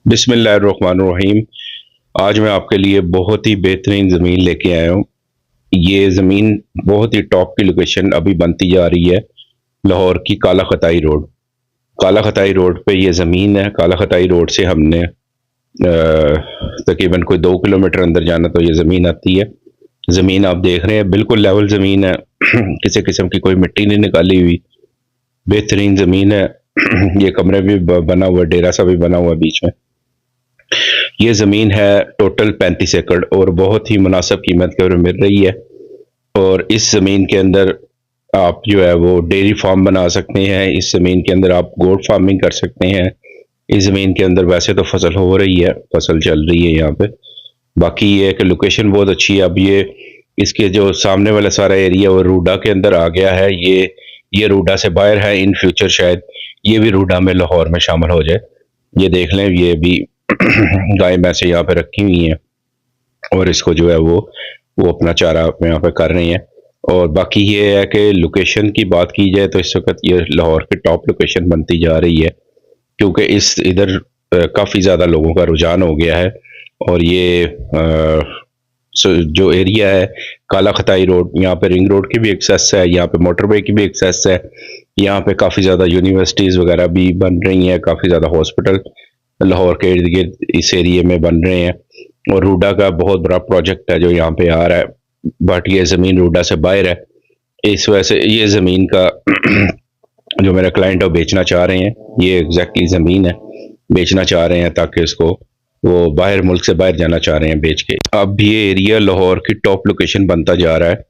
बिस्मिल्लाहिर्रहमानिर्रहीम। आज मैं आपके लिए बहुत ही बेहतरीन ज़मीन लेके आया हूँ। ये ज़मीन बहुत ही टॉप की लोकेशन अभी बनती जा रही है, लाहौर की काला खताई रोड। काला खताई रोड पे ये ज़मीन है। काला खताई रोड से हमने तकरीबन कोई 2 किलोमीटर अंदर जाना तो ये ज़मीन आती है। ज़मीन आप देख रहे हैं बिल्कुल लेवल ज़मीन है। किसी किस्म की कोई मिट्टी नहीं निकाली हुई, बेहतरीन ज़मीन है। ये कमरे भी बना हुआ, डेरा सा भी बना हुआ बीच में। ये ज़मीन है टोटल 35 एकड़ और बहुत ही मुनासिब कीमत के ऊपर मिल रही है। और इस ज़मीन के अंदर आप जो है वो डेयरी फार्म बना सकते हैं। इस ज़मीन के अंदर आप गोट फार्मिंग कर सकते हैं। इस ज़मीन के अंदर वैसे तो फसल हो रही है, फसल चल रही है यहाँ पे। बाकी ये है कि लोकेशन बहुत अच्छी है। अब ये इसके जो सामने वाला सारा एरिया वो रूडा के अंदर आ गया है। ये रूडा से बाहर है। इन फ्यूचर शायद ये भी रूडा में लाहौर में शामिल हो जाए। ये देख लें, ये भी गाय भैंसे यहाँ पे रखी हुई हैं और इसको जो है वो अपना चारा यहाँ पे कर रही हैं। और बाकी ये है कि लोकेशन की बात की जाए तो इस वक्त ये लाहौर की टॉप लोकेशन बनती जा रही है, क्योंकि इधर काफ़ी ज़्यादा लोगों का रुझान हो गया है। और ये जो एरिया है काला खताई रोड, यहाँ पे रिंग रोड की भी एक्सेस है, यहाँ पे मोटरवे की भी एक्सेस है। यहाँ पे काफ़ी ज़्यादा यूनिवर्सिटीज़ वगैरह भी बन रही हैं, काफ़ी ज़्यादा हॉस्पिटल लाहौर के इर्द गिर्द इस एरिए में बन रहे हैं। और रूडा का बहुत बड़ा प्रोजेक्ट है जो यहाँ पे आ रहा है, बट ये ज़मीन रूडा से बाहर है। इस वजह से ये ज़मीन का जो मेरा क्लाइंट है वो बेचना चाह रहे हैं। ये एग्जैक्टली ज़मीन है, बेचना चाह रहे हैं ताकि इसको वो बाहर मुल्क से बाहर जाना चाह रहे हैं बेच के। अब ये एरिया लाहौर की टॉप लोकेशन बनता जा रहा है।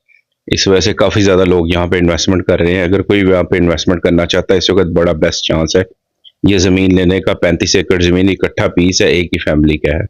इस वजह से काफ़ी ज़्यादा लोग यहाँ पे इन्वेस्टमेंट कर रहे हैं। अगर कोई यहाँ पे इन्वेस्टमेंट करना चाहता है इस वक्त बड़ा बेस्ट चांस है। ये ज़मीन लेने का 35 एकड़ ज़मीन इकट्ठा पीस है, एक ही फैमिली का है।